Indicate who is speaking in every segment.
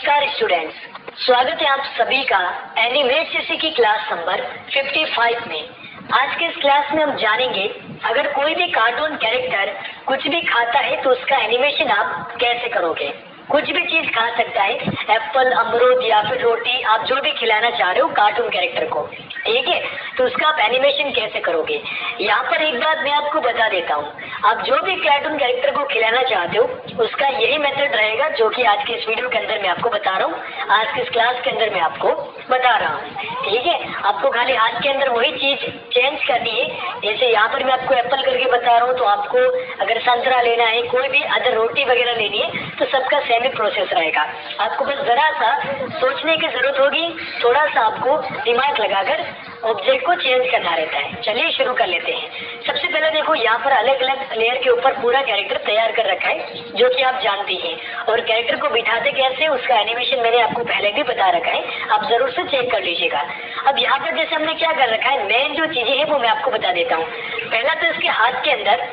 Speaker 1: नमस्कार स्टूडेंट्स, स्वागत है आप सभी का एनिमेट सीसी की क्लास नंबर 55 में। आज के इस क्लास में हम जानेंगे अगर कोई भी कार्टून कैरेक्टर कुछ भी खाता है तो उसका एनिमेशन आप कैसे करोगे। कुछ भी चीज खा सकता है, एप्पल, अमरूद या फिर रोटी, आप जो भी खिलाना चाह रहे हो कार्टून कैरेक्टर को, ठीक है, तो उसका आप एनिमेशन कैसे करोगे। यहाँ पर एक बात मैं आपको बता देता हूँ, आप जो भी कार्टून कैरेक्टर को खिलाना चाहते हो उसका यही मेथड रहेगा जो कि आज के इस वीडियो के अंदर मैं आपको बता रहा हूँ, आज के इस क्लास के अंदर मैं आपको बता रहा हूँ, ठीक है। आपको खाली हाथ के अंदर वही चीज चेंज करनी है। जैसे यहाँ पर मैं आपको एप्पल करके बता रहा हूँ, तो आपको अगर संतरा लेना है, कोई भी अदर रोटी वगैरह लेनी है, तो सबका सेम ही प्रोसेस रहेगा। आपको बस जरा सा सोचने की जरूरत होगी, थोड़ा सा आपको दिमाग लगाकर ऑब्जेक्ट को चेंज करना रहता है। चलिए शुरू कर लेते हैं। सबसे पहले देखो, यहाँ पर अलग अलग लेयर के ऊपर पूरा कैरेक्टर तैयार कर रखा है जो कि आप जानती हैं, और कैरेक्टर को बिठाते कैसे उसका एनिमेशन मैंने आपको पहले भी बता रखा है, आप जरूर से चेक कर लीजिएगा। अब यहाँ पर जैसे हमने क्या कर रखा है, मेन जो चीजें हैं वो मैं आपको बता देता हूँ। पहला तो इसके हाथ के अंदर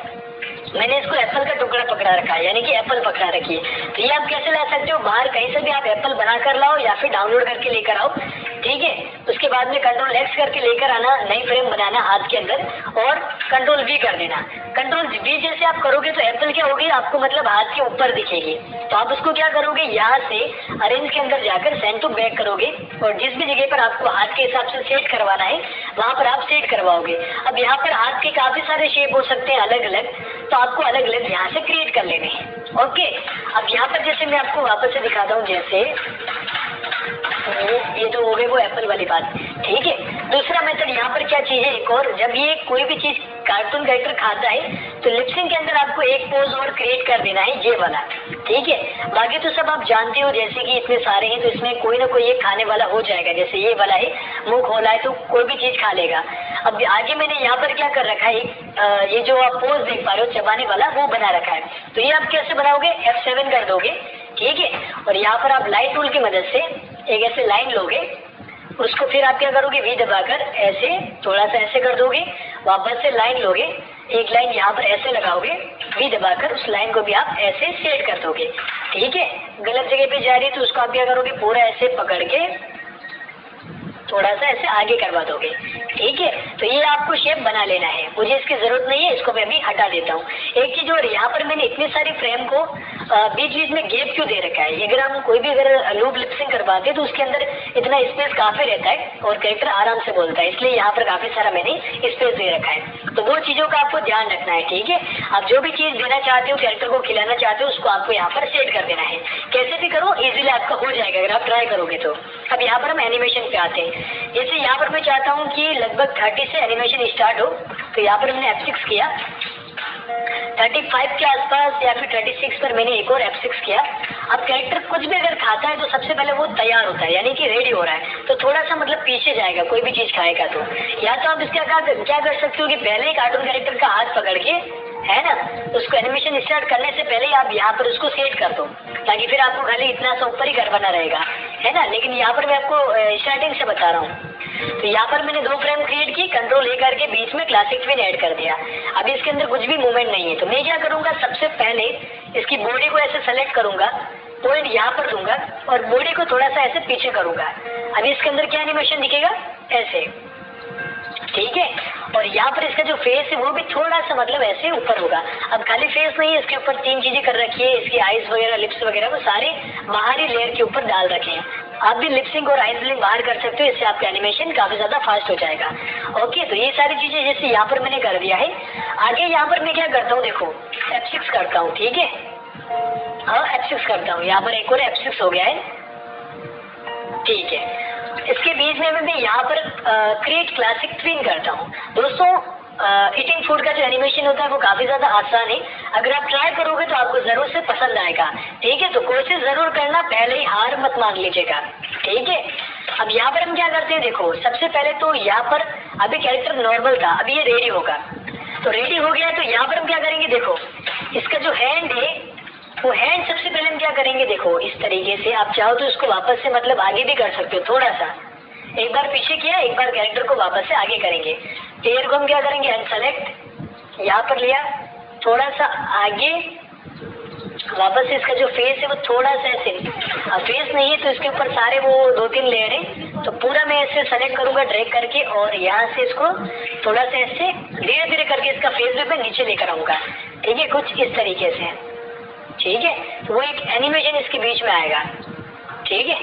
Speaker 1: मैंने इसको एप्पल का टुकड़ा पकड़ा रखा है, यानी कि एप्पल पकड़ा रखी है। तो ये आप कैसे ला सकते हो, बाहर कहीं से भी आप एप्पल बना कर लाओ या फिर डाउनलोड करके लेकर आओ, ठीक है। उसके बाद में कंट्रोल एक्स करके लेकर आना, नई फ्रेम बनाना हाथ के अंदर, और कंट्रोल वी कर देना। कंट्रोल वी जैसे आप करोगे तो एप्पल क्या होगी, आपको मतलब हाथ के ऊपर दिखेगी। तो आप उसको क्या करोगे, यहाँ से अरेंज के अंदर जाकर सेंड टू बैक करोगे, और जिस भी जगह पर आपको हाथ के हिसाब से सेट करवाना है वहां पर आप सेट करवाओगे। अब यहाँ पर हाथ के काफी सारे शेप हो सकते हैं अलग अलग, तो आपको अलग अलग यहाँ से क्रिएट कर लेने हैं। ओके, अब यहाँ पर जैसे मैं आपको वापस से दिखाता हूँ, जैसे ये तो हो गई वो एप्पल वाली बात, ठीक है। दूसरा मेथड यहाँ पर क्या चीज है, एक और, जब ये कोई भी चीज कार्टून कैरेक्टर खाता है तो लिपसिंग के अंदर आपको एक पोज और क्रिएट कर देना है, ये वाला, ठीक है। बाकी तो सब आप जानते हो, जैसे कि इतने सारे हैं तो इसमें कोई ना कोई एक खाने वाला हो जाएगा। जैसे ये वाला है, मुंह खोला है तो कोई भी चीज खा लेगा। अब आगे मैंने यहाँ पर क्या कर रखा है, ये जो आप पोज देख पा रहे हो चबाने वाला, वो बना रखा है। तो ये आप कैसे बनाओगे, F7 कर दोगे, ठीक है। और यहाँ पर आप लाइन टूल की मदद से एक ऐसे लाइन लोगे, उसको फिर आप क्या करोगे, वी दबाकर ऐसे थोड़ा सा ऐसे कर दोगे, वापस से लाइन लोगे, एक लाइन यहाँ पर ऐसे लगाओगे, वी दबाकर उस लाइन को भी आप ऐसे सेट कर दोगे, ठीक है। गलत जगह पे जा रही है तो उसको आप क्या करोगे, पूरा ऐसे पकड़ के थोड़ा सा ऐसे आगे करवा दोगे, ठीक है। तो ये आपको शेप बना लेना है, मुझे इसकी जरूरत नहीं है, इसको मैं अभी हटा देता हूँ। एक चीज और, यहाँ पर मैंने इतनी सारी फ्रेम को बीच बीच में गैप क्यों दे रखा है, अगर हम कोई भी अगर लूप लिपसिंग करवाते तो उसके अंदर इतना स्पेस काफी रहता है और कैरेक्टर आराम से बोलता है, इसलिए यहाँ पर काफी सारा मैंने स्पेस दे रखा है। तो वो चीजों का आपको ध्यान रखना है, ठीक है। आप जो भी चीज देना चाहते हो, कैरेक्टर को खिलाना चाहते हो, उसको आपको यहाँ पर सेट कर देना है। कैसे भी करो, इजीली आपका हो जाएगा अगर आप ट्राई करोगे तो। अब यहाँ पर हम एनिमेशन पे आते हैं। जैसे यहाँ पर मैं चाहता हूँ कि लगभग 30 से एनिमेशन स्टार्ट हो, तो यहाँ पर मैंने F6 किया, 35 के आसपास या फिर 36 पर मैंने एक और F6 किया। अब कैरेक्टर कुछ भी अगर खाता है तो सबसे पहले वो तैयार होता है, यानी कि रेडी हो रहा है, तो थोड़ा सा मतलब पीछे जाएगा कोई भी चीज खाएगा तो। या तो आप इसका क्या कर सकते हो कि पहले ही कार्टून कैरेक्टर का हाथ पकड़ के, है ना, उसको एनिमेशन स्टार्ट करने से पहले आप यहाँ पर उसको सेट कर दो, ताकि फिर आपको खाली इतना सा ऊपर ही करवाना रहेगा, है ना। लेकिन यहाँ पर मैं आपको स्टार्टिंग से बता रहा हूँ। तो यहाँ पर मैंने 2 फ्रेम क्रिएट की, कंट्रोल ए करके बीच में क्लासिक ट्विन ऐड कर दिया। अभी इसके अंदर कुछ भी मूवमेंट नहीं है, तो मैं क्या करूंगा, सबसे पहले इसकी बॉडी को ऐसे सेलेक्ट करूंगा, पॉइंट यहाँ पर दूंगा और बॉडी को थोड़ा सा ऐसे पीछे करूंगा। अभी इसके अंदर क्या एनिमेशन दिखेगा, ऐसे, ठीक है। और यहाँ पर इसका जो फेस है वो भी थोड़ा सा मतलब ऐसे ऊपर होगा। अब खाली फेस नहीं है, इसके ऊपर 3 चीजें कर रखी है, इसकी आईज वगैरह, लिप्स वगैरह, वो सारे बाहरी लेयर के ऊपर डाल रखे हैं। आप भी लिपसिंग और आईज लिंक बाहर कर सकते हो, इससे आपका एनिमेशन काफी ज्यादा फास्ट हो जाएगा। ओके, तो ये सारी चीजें जैसे यहाँ पर मैंने कर दिया है। आगे यहाँ पर मैं क्या करता हूँ, देखो F6 करता हूँ, ठीक है। हाँ, F6 करता हूँ, यहाँ पर एक और F6 हो गया है, ठीक है। इसके बीच में मैं यहाँ पर क्रिएट क्लासिक ट्विन करता हूँ। दोस्तों, ईटिंग फूड का जो एनिमेशन होता है वो काफी ज्यादा आसान है, अगर आप ट्राई करोगे तो आपको जरूर से पसंद आएगा, ठीक है। तो कोशिश जरूर करना, पहले ही हार मत मान लीजिएगा, ठीक है। अब यहाँ पर हम क्या करते हैं, देखो सबसे पहले तो यहाँ पर अभी कैरेक्टर नॉर्मल था, अभी ये रेडी होगा, तो रेडी हो गया तो यहाँ पर हम क्या करेंगे, देखो इसका जो हैंड है वो हैंड सबसे पहले हम क्या करेंगे, देखो इस तरीके से, आप चाहो तो इसको वापस से मतलब आगे भी कर सकते हो, थोड़ा सा एक बार पीछे किया, एक बार कैरेक्टर को वापस से आगे करेंगे। पेयर को हम क्या करेंगे, अनसेलेक्ट, यहाँ पर लिया, थोड़ा सा आगे, वापस से इसका जो फेस है वो थोड़ा सा ऐसे अब फेस नहीं है तो इसके ऊपर सारे वो 2-3 लेयर है, तो पूरा मैं ऐसे सेलेक्ट करूंगा ड्रैग करके और यहाँ से इसको थोड़ा सा ऐसे धीरे धीरे करके इसका फेस भी मैं नीचे लेकर आऊंगा। ठीक है, कुछ इस तरीके से। ठीक है, तो वो एक एनिमेशन इसके बीच में आएगा। ठीक है,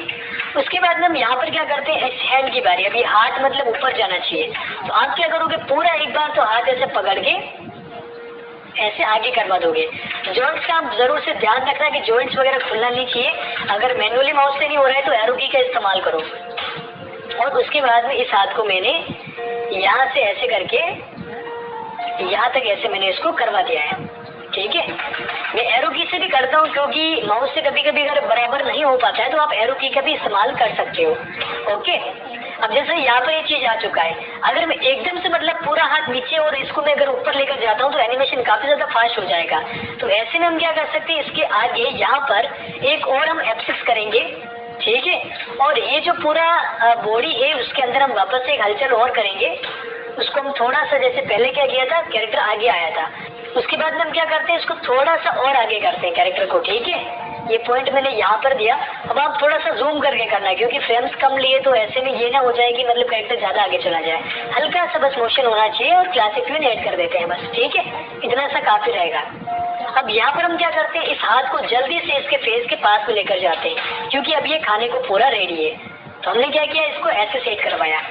Speaker 1: उसके बाद हम यहाँ पर क्या करते हैं, इस हैंड की बारी। अभी हाथ मतलब ऊपर जाना चाहिए, तो आप क्या करोगे, पूरा एक बार तो हाथ ऐसे पकड़ के ऐसे आगे करवा दोगे। जॉइंट्स का आप जरूर से ध्यान रखना कि जॉइंट्स वगैरह खुलना नहीं चाहिए। अगर मैनुअली माउस से नहीं हो रहा है तो एरो की का इस्तेमाल करो। और उसके बाद में इस हाथ को मैंने यहाँ से ऐसे करके यहाँ तक ऐसे मैंने इसको करवा दिया है। ठीक है, मैं एरो की से भी करता हूँ क्योंकि माउस से कभी कभी अगर बराबर नहीं हो पाता है तो आप एरो की का भी इस्तेमाल कर सकते हो। ओके, अब जैसे यहाँ पर ये चीज आ चुका है, अगर मैं एकदम से मतलब पूरा हाथ नीचे और इसको मैं अगर ऊपर लेकर जाता हूँ तो एनिमेशन काफी ज्यादा फास्ट हो जाएगा। तो ऐसे में हम क्या कर सकते हैं, इसके आगे यहाँ पर एक और हम F6 करेंगे। ठीक है, और ये जो पूरा बॉडी है उसके अंदर हम वापस से एक हलचल और करेंगे। उसको हम थोड़ा सा, जैसे पहले क्या किया था, कैरेक्टर आगे आया था, उसके बाद में हम क्या करते हैं, इसको थोड़ा सा और आगे करते हैं कैरेक्टर को। ठीक है, ये पॉइंट मैंने यहाँ पर दिया। अब आप थोड़ा सा जूम करके करना है क्योंकि फ्रेम्स कम लिए तो ऐसे में ये ना हो जाए कि मतलब कैरेक्टर ज्यादा आगे चला जाए। हल्का सा बस मोशन होना चाहिए और क्लासिक ट्यून ऐड कर देते हैं बस। ठीक है, इतना सा काफी रहेगा। अब यहाँ पर हम क्या करते हैं, इस हाथ को जल्दी से इसके फेस के पास में लेकर जाते हैं क्योंकि अब ये खाने को पूरा रेडी है। तो हमने क्या किया, इसको ऐसे सेट करवाया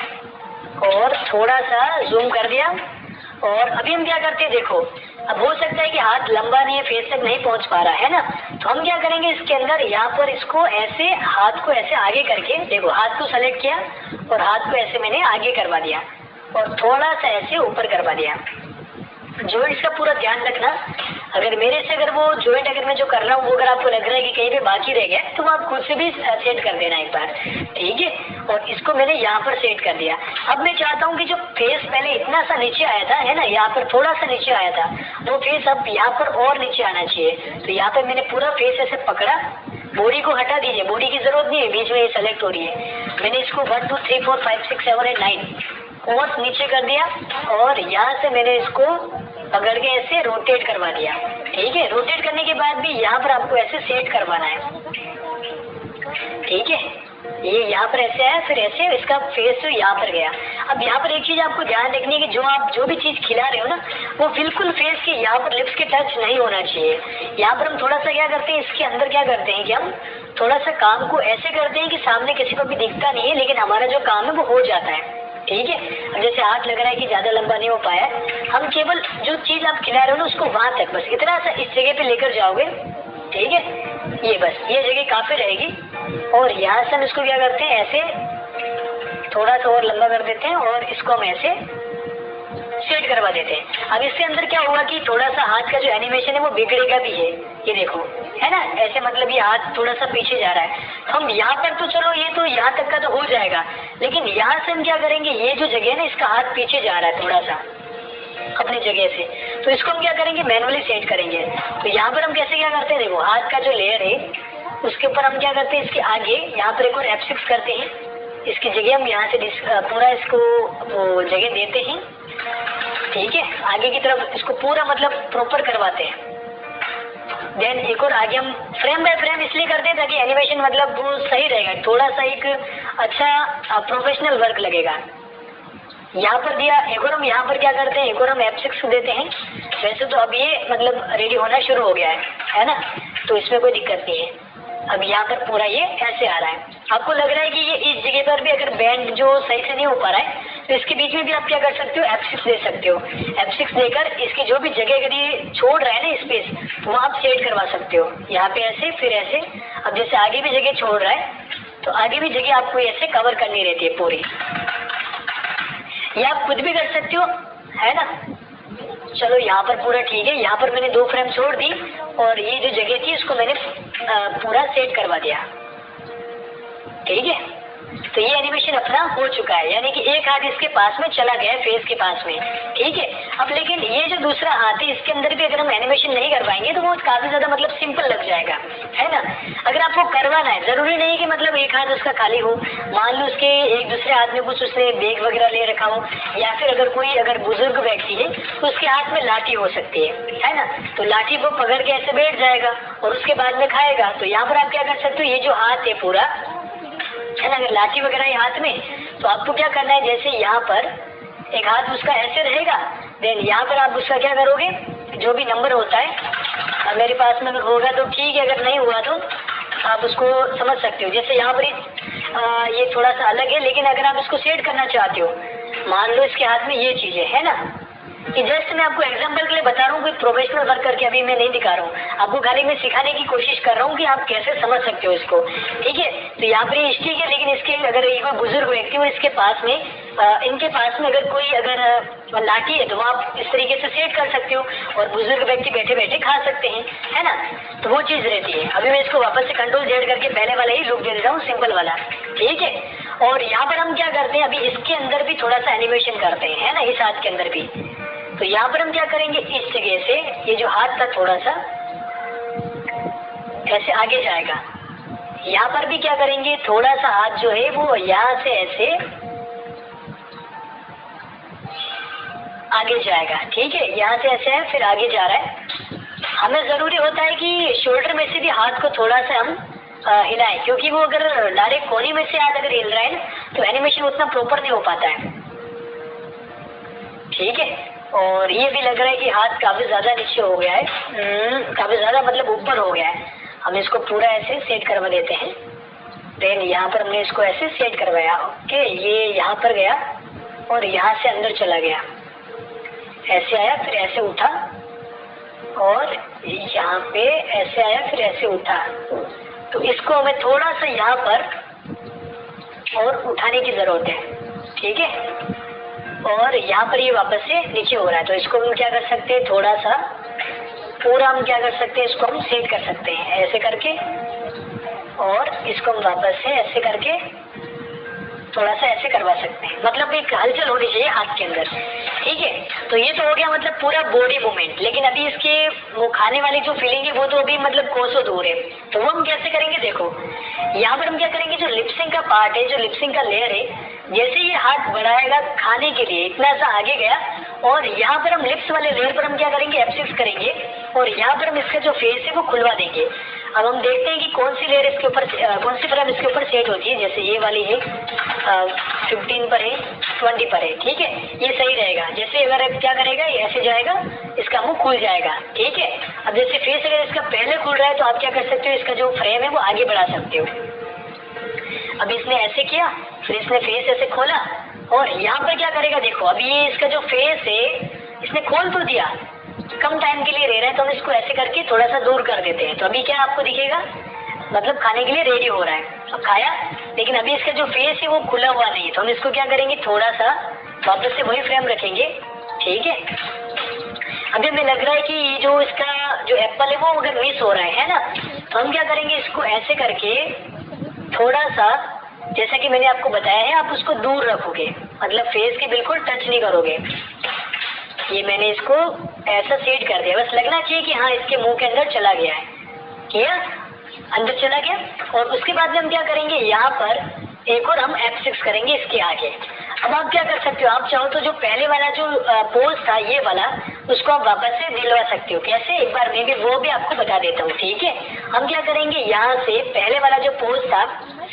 Speaker 1: और थोड़ा सा जूम कर दिया। और अभी हम क्या करते हैं, देखो अब हो सकता है कि हाथ लंबा नहीं है, फेस तक नहीं पहुंच पा रहा है ना, तो हम क्या करेंगे, इसके अंदर यहाँ पर इसको ऐसे हाथ को ऐसे आगे करके, देखो हाथ को सेलेक्ट किया और हाथ को ऐसे मैंने आगे करवा दिया और थोड़ा सा ऐसे ऊपर करवा दिया। जॉइंट्स का पूरा ध्यान रखना। अगर मेरे से अगर वो जॉइंट अगर मैं जो कर रहा हूँ वो अगर आपको लग रहा है कि कहीं पे बाकी रह गया तो आप खुद से भी सेट कर देना एक बार। ठीक है, और इसको मैंने यहाँ पर सेट कर दिया। अब मैं चाहता हूँ कि जो फेस पहले इतना सा नीचे आया था, है ना, यहाँ पर थोड़ा सा नीचे आया था, वो फेस अब यहाँ पर और नीचे आना चाहिए। तो यहाँ पर मैंने पूरा फेस ऐसे पकड़ा। बॉडी को हटा दीजिए, बॉडी की जरूरत नहीं है, बीच में ये सेलेक्ट हो रही है। मैंने इसको 1 2 3 4 5 6 7 8 9 और नीचे कर दिया और यहाँ से मैंने इसको पकड़ के ऐसे रोटेट करवा दिया। ठीक है, रोटेट करने के बाद भी यहाँ पर आपको ऐसे सेट करवाना है। ठीक है, ये यहाँ पर ऐसे है, फिर ऐसे इसका फेस यहाँ पर गया। अब यहाँ पर एक चीज आपको ध्यान रखनी है कि जो आप जो भी चीज खिला रहे हो ना, वो बिल्कुल फेस के यहाँ पर लिप्स के टच नहीं होना चाहिए। यहाँ पर हम थोड़ा सा क्या करते हैं, इसके अंदर क्या करते हैं कि हम थोड़ा सा काम को ऐसे करते हैं कि सामने किसी को भी दिखता नहीं है, लेकिन हमारा जो काम है वो हो जाता है। ठीक है, जैसे हाथ लग रहा है कि ज्यादा लंबा नहीं हो पाया, हम केवल जो चीज आप खिला रहे हो ना उसको वहां तक बस इतना सा इस जगह पे लेकर जाओगे। ठीक है, ये बस ये जगह काफी रहेगी। और यहाँ से हम इसको क्या करते हैं, ऐसे थोड़ा सा और लंबा कर देते हैं और इसको हम ऐसे सेट करवा देते हैं। अब इसके अंदर क्या हुआ कि थोड़ा सा हाथ का जो एनिमेशन है वो बिगड़ेगा भी है। ये देखो, है ना, ऐसे मतलब ये हाथ थोड़ा सा पीछे जा रहा है। हम यहाँ पर तो चलो ये तो यहाँ तक का तो हो जाएगा, लेकिन यहाँ से हम क्या करेंगे, ये जो जगह है ना, इसका हाथ पीछे जा रहा है थोड़ा सा अपनी जगह से, तो इसको हम क्या करेंगे, मैनुअली सेट करेंगे। तो यहाँ पर हम कैसे क्या करते हैं, देखो हाथ का जो लेयर है उसके ऊपर हम क्या करते हैं, इसके आगे यहाँ पर एक और F6 करते हैं। इसकी जगह हम यहाँ से पूरा इसको वो जगह देते हैं। ठीक है, आगे की तरफ इसको पूरा मतलब प्रॉपर करवाते हैं। देन एक और आगे हम फ्रेम बाय फ्रेम इसलिए करते हैं ताकि एनिमेशन मतलब वो सही रहेगा, थोड़ा सा एक अच्छा प्रोफेशनल वर्क लगेगा। यहाँ पर दिया, एक और हम यहाँ पर क्या करते हैं, एक और हम F6 देते हैं। वैसे तो अब ये मतलब रेडी होना शुरू हो गया है ना, तो इसमें कोई दिक्कत नहीं है। अब यहाँ पर पूरा ये ऐसे आ रहा है। आपको लग रहा है कि ये इस जगह पर भी अगर बैंड जो सही से नहीं हो पा रहा है तो इसके बीच में भी आप क्या कर सकते हो, F6 दे सकते हो। F6 देकर इसकी जो भी जगह अगर ये छोड़ रहा है ना स्पेस, तो वो आप सेट करवा सकते हो। यहाँ पे ऐसे, फिर ऐसे। अब जैसे आगे भी जगह छोड़ रहा है तो आगे भी जगह आपको ऐसे कवर करनी रहती है पूरी। ये आप खुद भी कर सकते हो, है ना। चलो यहाँ पर पूरा ठीक है। यहाँ पर मैंने 2 फ्रेम छोड़ दी और ये जो जगह थी इसको मैंने पूरा सेट करवा दिया। ठीक है, तो ये एनिमेशन अपना हो चुका है, यानी कि एक हाथ इसके पास में चला गया है, फेस के पास में, ठीक है। अब लेकिन ये जो दूसरा हाथ है इसके अंदर भी अगर हम एनिमेशन नहीं करवाएंगे तो वो काफी ज्यादा मतलब सिंपल लग जाएगा, है ना। अगर आपको करवाना है, जरूरी नहीं कि मतलब एक हाथ उसका खाली हो, मान लो उसके एक दूसरे हाथ में कुछ उसने बैग वगैरह ले रखा हो, या फिर अगर बुजुर्ग व्यक्ति है तो उसके हाथ में लाठी हो सकती है ना। तो लाठी को पकड़ के ऐसे बैठ जाएगा और उसके बाद में खाएगा। तो यहाँ पर आप क्या कर सकते हो, ये जो हाथ है पूरा, है ना, अगर लाठी वगैरह है हाथ में तो आपको क्या करना है, जैसे यहाँ पर एक हाथ उसका ऐसे रहेगा, देन यहाँ पर आप उसका क्या करोगे, जो भी नंबर होता है मेरे पास में अगर होगा तो ठीक है, अगर नहीं हुआ तो आप उसको समझ सकते हो। जैसे यहाँ पर ये थोड़ा सा अलग है, लेकिन अगर आप इसको सेट करना चाहते हो, मान लो इसके हाथ में ये चीजें है ना, कि जस्ट मैं आपको एग्जांपल के लिए बता रहा हूँ, कोई प्रोफेशनल वर्क करके अभी मैं नहीं दिखा रहा हूँ आपको, खाली मैं सिखाने की कोशिश कर रहा हूँ कि आप कैसे समझ सकते हो इसको, ठीक है। तो यहाँ पर ये स्टिक है, लेकिन इसके अगर ये कोई बुजुर्ग व्यक्ति हो इसके पास में इनके पास में अगर कोई लाठी है तो आप इस तरीके से सेट कर सकते हो और बुजुर्ग व्यक्ति बैठे बैठे खा सकते हैं, है ना। तो वो चीज रहती है। अभी मैं इसको वापस से कंट्रोल जेड करके पहले वाला ही लुक दे देता हूँ, सिंपल वाला, ठीक है। और यहाँ पर हम क्या करते हैं, अभी इसके अंदर भी थोड़ा सा एनिमेशन करते हैं, है ना, इस हाथ के अंदर भी। तो यहाँ पर हम क्या करेंगे, इस जगह से ये जो हाथ था थोड़ा सा ऐसे आगे जाएगा, यहाँ पर भी क्या करेंगे, थोड़ा सा हाथ जो है वो यहाँ से ऐसे आगे जाएगा, ठीक है, यहाँ से ऐसे है फिर आगे जा रहा है। हमें जरूरी होता है कि शोल्डर में से भी हाथ को थोड़ा सा हम हिलाएं, क्योंकि वो अगर डायरेक्ट कोहनी में से हाथ अगर हिल रहा है तो एनिमेशन उतना प्रॉपर नहीं हो पाता है, ठीक है। और ये भी लग रहा है कि हाथ काफी ज्यादा नीचे हो गया है, काफी ज्यादा मतलब ऊपर हो गया है। हम इसको पूरा ऐसे सेट करवा देते हैं। देन यहाँ पर हमने इसको ऐसे सेट करवाया, ओके, ये यहाँ पर गया और यहाँ से अंदर चला गया, ऐसे आया फिर ऐसे उठा और यहाँ पे ऐसे आया फिर ऐसे उठा। तो इसको हमें थोड़ा सा यहाँ पर और उठाने की जरूरत है, ठीक है। और यहाँ पर ये वापस से नीचे हो रहा है, तो इसको हम क्या कर सकते हैं, थोड़ा सा पूरा हम क्या कर सकते हैं, इसको हम सेट कर सकते हैं ऐसे करके, और इसको हम वापस से ऐसे करके थोड़ा सा ऐसे करवा सकते हैं। मतलब एक हलचल होनी चाहिए हाथ के अंदर, ठीक है। तो ये तो हो गया मतलब पूरा बॉडी मूवमेंट। लेकिन अभी इसके वो खाने वाली जो फीलिंग है वो तो अभी मतलब कोसों दूर है। तो वो हम कैसे करेंगे, देखो यहाँ पर हम क्या करेंगे, जो लिपसिंग का पार्ट है, जो लिपसिंग का लेयर है, जैसे ये हाथ बढ़ाएगा खाने के लिए इतना सा आगे गया और यहाँ पर हम लिप्स वाले लेयर पर हम क्या करेंगे, F6 करेंगे और यहाँ पर हम इसका जो फेस है वो खुलवा देंगे। अब हम देखते हैं कि कौन सी लेयर इसके ऊपर, कौन सी फ्रेम इसके ऊपर सेट होती है। जैसे ये वाली है 15 पर है, 20 पर है, ठीक है, ये सही रहेगा। जैसे अगर क्या करेगा, ये ऐसे जाएगा, इसका मुंह खुल जाएगा, ठीक है। अब जैसे फेस अगर इसका पहले खुल रहा है तो आप क्या कर सकते हो, इसका जो फ्रेम है वो आगे बढ़ा सकते हो। अब इसने ऐसे किया, फिर इसने फेस ऐसे खोला और यहाँ पर क्या करेगा, देखो अभी ये इसका जो फेस है इसने खोल तो दिया, कम टाइम के लिए रह रहा है तो हम इसको ऐसे करके थोड़ा सा दूर कर देते हैं। तो अभी क्या आपको दिखेगा, मतलब खाने के लिए रेडी हो रहा है, अब खाया, लेकिन अभी इसका जो फेस है वो खुला हुआ नहीं है। तो हम इसको क्या करेंगे, थोड़ा सा वापस से वही फ्रेम रखेंगे, ठीक है। अभी हमें लग रहा है कि ये जो इसका जो एप्पल है वो अगर मिस हो रहा है ना, तो हम क्या करेंगे, इसको ऐसे करके थोड़ा सा, जैसा कि मैंने आपको बताया है, आप उसको दूर रखोगे, मतलब फेस के बिल्कुल टच नहीं करोगे। ये मैंने इसको ऐसा सेट कर दिया, बस लगना चाहिए कि हाँ इसके मुंह के अंदर चला गया है, किया, अंदर चला गया। और उसके बाद में हम क्या करेंगे, यहाँ पर एक और हम F6 करेंगे इसके आगे। अब आप क्या कर सकते हो, आप चाहो तो जो पहले वाला जो पोज था ये वाला, उसको आप वापस से दिलवा सकते हो। कैसे, एक बार मैं भी वो भी आपको बता देता हूँ, ठीक है। हम क्या करेंगे, यहाँ से पहले वाला जो पोज था,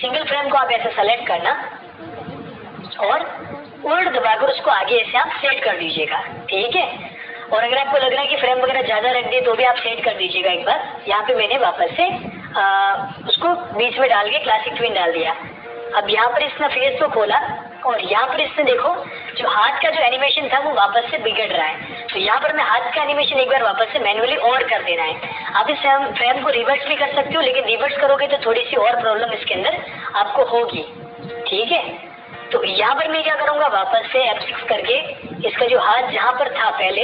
Speaker 1: सिंगल फ्रेम को आप ऐसे सेलेक्ट करना और उल्ट दबाकर उसको आगे ऐसे आप सेट कर दीजिएगा, ठीक है। और अगर आपको लग रहा है कि फ्रेम वगैरह ज्यादा रख दिए तो भी आप सेट कर दीजिएगा एक बार। यहाँ पे मैंने वापस से उसको बीच में डाल के क्लासिक ट्विन डाल दिया। अब यहाँ पर इसने फेस को खोला और यहाँ पर इसने देखो जो हाथ का जो एनिमेशन था वो वापस से बिगड़ रहा है। तो यहाँ पर मैं हाथ का एनिमेशन एक बार वापस से मैन्युअली और कर देना है। आप इस फ्रेम को रिवर्स भी कर सकते हो, लेकिन रिवर्स करोगे तो थोड़ी सी और प्रॉब्लम इसके अंदर आपको होगी, ठीक है। तो यहाँ पर मैं क्या करूँगा, वापस से F6 करके इसका जो हाथ जहाँ पर था पहले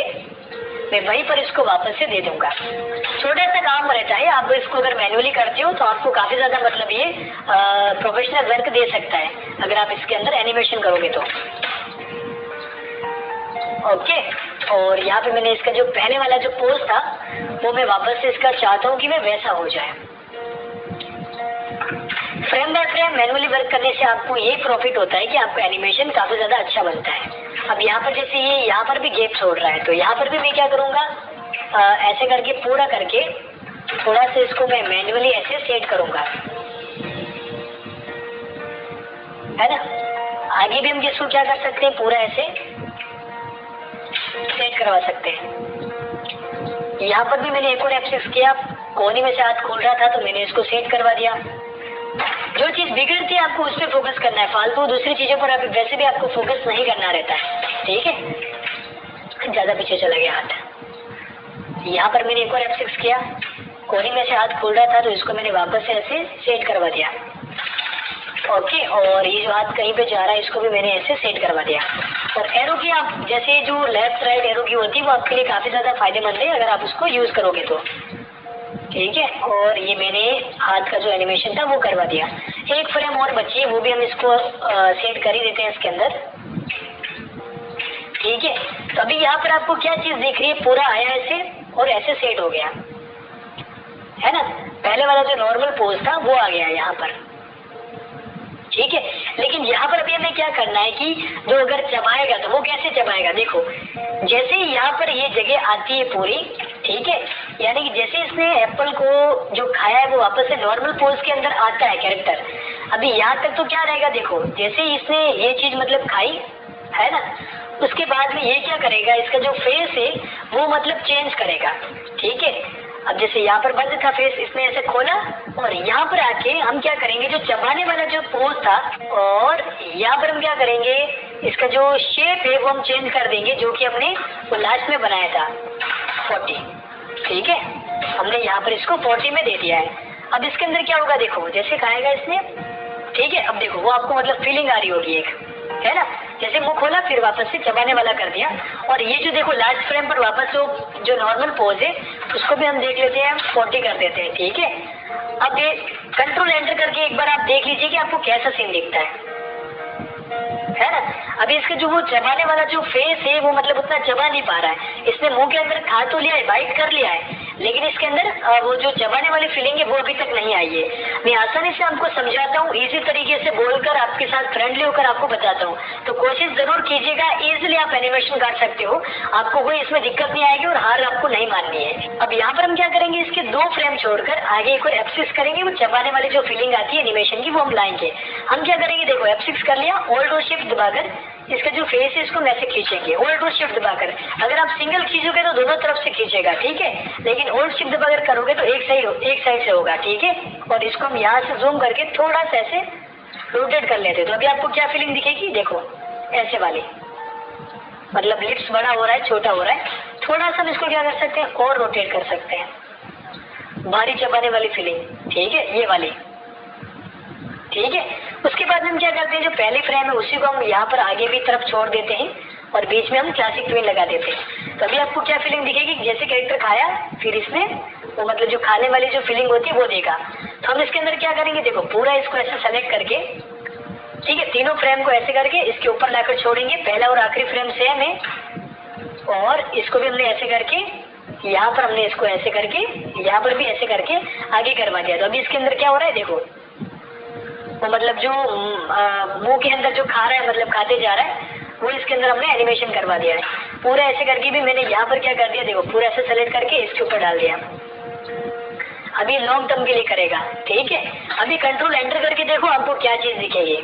Speaker 1: मैं वहीं पर इसको वापस से दे दूंगा। छोटा सा काम रहता है, आप इसको अगर मैन्युअली करते हो तो आपको काफी ज्यादा मतलब ये प्रोफेशनल वर्क दे सकता है अगर आप इसके अंदर एनिमेशन करोगे तो। ओके, और यहाँ पे मैंने इसका जो पहले वाला जो पोज था वो मैं वापस से इसका चाहता हूँ कि मैं वैसा हो जाए। Frame by frame manually work करने से आपको ये प्रॉफिट होता है कि आपका एनिमेशन काफी ज्यादा अच्छा बनता है। अब यहाँ पर जैसे ये यहाँ पर भी गैप छोड़ रहा है तो यहाँ पर भी मैं क्या करूंगा, ऐसे करके पूरा करके थोड़ा सा इसको मैं मैनुअली ऐसे सेट करूंगा, है ना। आगे भी हम इसको क्या कर सकते हैं, पूरा ऐसे सेट करवा सकते हैं। यहाँ पर भी मैंने एक और F6 किया, कोने में से हाथ खोल रहा था तो मैंने इसको सेट करवा दिया। जो चीज बिगड़ती है आपको उस पर फोकस करना है, फालतू दूसरी चीजों पर वैसे भी आपको फोकस नहीं करना रहता है, ठीक है। ज्यादा पीछे चला गया हाथ। यहाँ पर मैंने एक और F6 किया, कोने में से हाथ खोल रहा था तो इसको मैंने वापस से ऐसे सेट करवा दिया। ओके, और ये जो हाथ कहीं पे जा रहा है इसको भी मैंने ऐसे सेट करवा दिया। और एरो की आप जैसे जो लेफ्ट राइट एरो की होती है वो आपके लिए काफी ज्यादा फायदेमंद है अगर आप उसको यूज करोगे तो, ठीक है। और ये मैंने हाथ का जो एनिमेशन था वो करवा दिया। एक फ्रेम और बची है, वो भी हम इसको सेट कर ही देते हैं इसके अंदर, ठीक है। तो अभी यहाँ पर आपको क्या चीज दिख रही है, पूरा आया ऐसे और ऐसे सेट हो गया, है ना। पहले वाला जो नॉर्मल पोज था वो आ गया यहाँ पर, ठीक है। लेकिन यहाँ पर अभी हमें क्या करना है कि जो अगर चबाएगा तो वो कैसे चबाएगा, देखो जैसे ही यहाँ पर ये जगह आती है पूरी, ठीक है, यानी कि जैसे इसने एप्पल को जो खाया है वो वापस से नॉर्मल पोज के अंदर आता है कैरेक्टर। अभी यहाँ तक तो क्या रहेगा, देखो जैसे ही इसने ये चीज मतलब खाई, है ना, उसके बाद में ये क्या करेगा, इसका जो फेस है वो मतलब चेंज करेगा, ठीक है। अब जैसे यहाँ पर बंद था फेस, इसने ऐसे खोला और यहाँ पर आके हम क्या करेंगे, जो चबाने वाला जो पोज था और यहाँ पर हम क्या करेंगे, इसका जो शेप है वो हम चेंज कर देंगे, जो कि हमने वो लास्ट में बनाया था 40, ठीक है। हमने यहाँ पर इसको 40 में दे दिया है। अब इसके अंदर क्या होगा, देखो जैसे खाएगा इसने, ठीक है। अब देखो वो आपको मतलब फीलिंग आ रही होगी एक, है ना, जैसे मुंह खोला फिर वापस से चबाने वाला कर दिया। और ये जो देखो लास्ट फ्रेम पर वापस जो नॉर्मल पोज है उसको भी हम देख लेते हैं, हम 40 कर देते हैं, ठीक है। अब ये कंट्रोल एंटर करके एक बार आप देख लीजिए कि आपको कैसा सीन दिखता है ना। अभी इसका जो वो चबाने वाला जो फेस है वो मतलब उतना चबा नहीं पा रहा है, इसने मुंह के अंदर खा तो लिया है, बाइट कर लिया है, लेकिन इसके अंदर वो जो चबाने वाली फीलिंग है वो अभी तक नहीं आई है। मैं आसानी से आपको समझाता हूँ, इजी तरीके से बोलकर आपके साथ फ्रेंडली होकर आपको बताता हूँ, तो कोशिश जरूर कीजिएगा। इजीली आप एनिमेशन कर सकते हो, आपको कोई इसमें दिक्कत नहीं आएगी और हार आपको नहीं माननी है। अब यहाँ पर हम क्या करेंगे, इसके 2 फ्रेम छोड़कर आगे एक और F6 करेंगे, वो चबाने वाली जो फीलिंग आती है एनिमेशन की वो हम लाएंगे। हम क्या करेंगे, देखो F6 कर लिया, ऑल्ट और शिफ्ट दबाकर इसका जो फेस है इसको ऐसे खींचेंगे, ऑल्ट और शिफ्ट दबाकर। अगर आप सिंगल खींचोगे तो दोनों तरफ से खींचेगा, ठीक है, लेकिन ऑल्ट शिफ्ट दबाकर करोगे तो एक साइड से होगा, ठीक है। और इसको हम यहाँ से जूम करके थोड़ा सा ऐसे रोटेट कर लेते हैं, तो अभी आपको क्या फीलिंग दिखेगी, देखो ऐसे वाली, मतलब लिप्स बड़ा हो रहा है, छोटा हो रहा है। थोड़ा सा हम इसको क्या कर सकते हैं, और रोटेट कर सकते हैं, भारी चबाने वाली फीलिंग, ठीक है, ये वाली, ठीक है। उसके बाद हम क्या करते हैं, जो पहली फ्रेम है उसी को हम यहाँ पर आगे भी तरफ छोड़ देते हैं और बीच में हम क्लासिक ट्विन लगा देते हैं। तो अभी आपको क्या फीलिंग दिखेगी, जैसे कैरेक्टर खाया फिर इसने वो मतलब जो खाने वाली जो फीलिंग होती है वो देगा। तो हम इसके अंदर क्या करेंगे, देखो पूरा इसको ऐसे सेलेक्ट करके, ठीक है, तीनों फ्रेम को ऐसे करके इसके ऊपर लाकर छोड़ेंगे, पहला और आखिरी फ्रेम सेम है, और इसको भी हमने ऐसे करके यहाँ पर हमने इसको ऐसे करके यहाँ पर भी ऐसे करके आगे करवा दिया। तो अभी इसके अंदर क्या हो रहा है, देखो वो मतलब जो मुंह के अंदर जो खा रहा है, मतलब खाते जा रहा है, वो इसके अंदर हमने एनिमेशन करवा दिया है। पूरा ऐसे करके भी मैंने यहाँ पर क्या कर दिया, देखो पूरा ऐसे सेलेक्ट करके इसके ऊपर डाल दिया। अभी लॉन्ग टर्म के लिए करेगा, ठीक है। अभी कंट्रोल एंटर करके देखो आपको क्या चीज दिखेगी,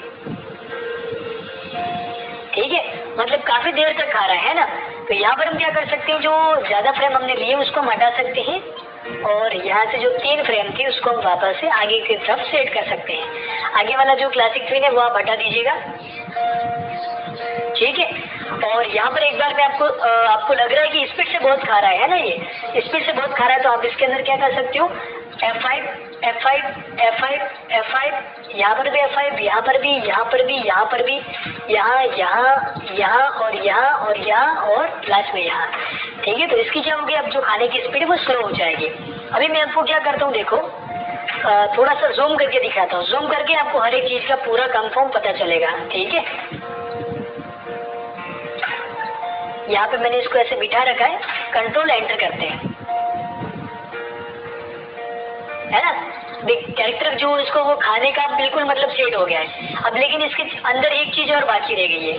Speaker 1: ठीक है, मतलब काफी देर तक खा रहा है ना। तो यहाँ पर हम क्या कर सकते हैं, जो ज्यादा फ्रेम हमने लिए उसको हम हटा सकते हैं, और यहाँ से जो 3 फ्रेम थी उसको हम वापस से आगे की तरफ सेट कर सकते हैं। आगे वाला जो क्लासिक ट्विन है वो आप हटा दीजिएगा, ठीक है। और यहाँ पर एक बार मैं आपको लग रहा है कि स्पीड से बहुत खा रहा है ना, ये स्पीड से बहुत खा रहा है, तो आप इसके अंदर क्या कर सकते हो, F5 F5 F5 F5, यहाँ पर भी F5, यहाँ पर भी, यहाँ पर भी, यहाँ पर भी, यहाँ यहाँ यहाँ और यहाँ और यहाँ और लास्ट में यहाँ। ठीक है, तो इसकी क्या होगी, अब जो खाने की स्पीड है वो स्लो हो जाएगी। अभी मैं आपको क्या करता हूँ, देखो थोड़ा सा जूम करके दिखाता हूँ। जूम करके आपको हर एक चीज का पूरा कंफर्म पता चलेगा। ठीक है, यहाँ पे मैंने इसको ऐसे बिठा रखा है, कंट्रोल एंटर करते हैं, है ना। कैरेक्टर जो इसको वो खाने का बिल्कुल मतलब सेट हो गया है। अब लेकिन इसके अंदर एक चीज और बाकी रह गई है,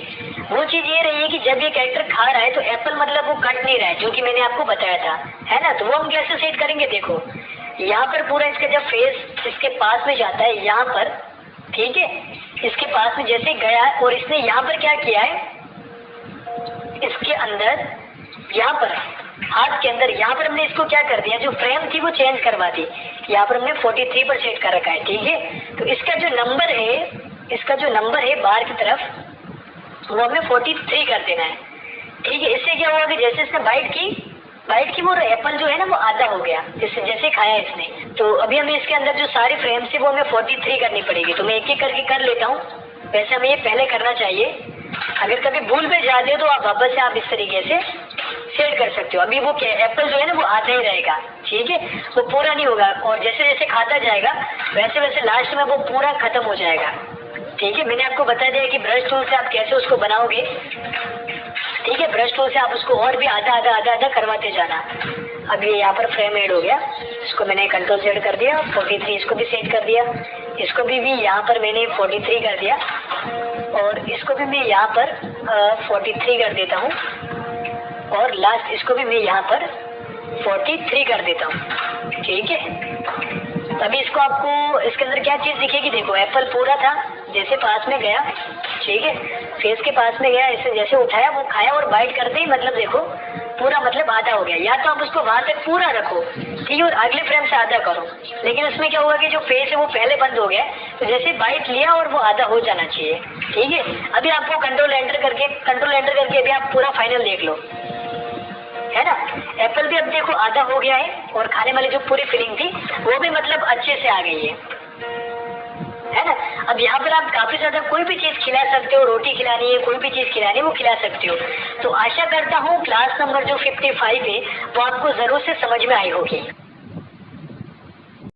Speaker 1: वो चीज ये रही है कि जब ये कैरेक्टर खा रहा है तो एप्पल मतलब वो कट नहीं रहा है, जो कि मैंने आपको बताया था, है ना। तो वो हम कैसे सेट करेंगे, देखो यहाँ पर पूरा इसका जब फेस इसके पास में जाता है यहाँ पर, ठीक है, इसके पास में जैसे गया और इसने यहाँ पर क्या किया है, इसके अंदर यहाँ पर हाथ के अंदर यहाँ पर हमने इसको क्या कर दिया, जो फ्रेम थी वो चेंज करवा दी। यहाँ पर हमने 43 पर सेट कर रखा है। ठीक है, तो इसका जो नंबर है, इसका जो नंबर है बाहर की तरफ वो हमें 43 कर देना है। ठीक है, इससे क्या हुआ कि जैसे इसने बाइट की वो एप्पल जो है ना वो आधा हो गया, जैसे खाया इसने। तो अभी हमें इसके अंदर जो सारे फ्रेम्स है वो हमें 43 करनी पड़ेगी। तो मैं एक एक करके कर लेता हूँ, वैसे हमें ये पहले करना चाहिए। अगर कभी भूल पे जाते हो तो आप वापस से आप इस तरीके से सेट कर सकते हो। अभी वो एप्पल जो है ना वो आधा ही रहेगा, ठीक है, वो पूरा नहीं होगा, और जैसे जैसे खाता जाएगा वैसे वैसे लास्ट में वो पूरा खत्म हो जाएगा। ठीक है, मैंने आपको बता दिया कि ब्रश टूल से आप कैसे उसको बनाओगे। ठीक है, ब्रश टूल से आप उसको और भी आधा आधा आधा आधा करवाते जाना। अब ये यहाँ पर फ्रेम ऐड हो गया, इसको मैंने कंट्रोल सेट कर दिया, 43 इसको भी सेट कर दिया, इसको भी यहाँ पर मैंने 43 कर दिया, और इसको भी मैं यहाँ पर 43 कर देता हूँ, और लास्ट इसको भी मैं यहाँ पर 43 कर देता हूँ। ठीक है, अभी इसको आपको इसके अंदर क्या चीज दिखेगी, देखो एप्पल पूरा था, जैसे पास में गया, ठीक है, फेस के पास में गया, इसे जैसे उठाया वो खाया, और बाइट करते ही मतलब देखो पूरा मतलब आधा हो गया। या तो आप उसको वहां तक पूरा रखो, ठीक है, और अगले फ्रेम से आधा करो, लेकिन उसमें क्या हुआ कि जो फेस है वो पहले बंद हो गया, तो जैसे बाइट लिया और वो आधा हो जाना चाहिए। ठीक है, अभी आपको कंट्रोल एंटर करके अभी आप पूरा फाइनल देख लो, है ना। एप्पल भी अब देखो आधा हो गया है, और खाने वाली जो पूरी फीलिंग थी वो भी मतलब अच्छे से आ गई है ना। अब यहाँ पर आप काफी ज्यादा कोई भी चीज खिला सकते हो, रोटी खिलानी है, कोई भी चीज खिलानी है वो खिला सकते हो। तो आशा करता हूँ क्लास नंबर जो 55 है वो आपको जरूर से समझ में आई होगी।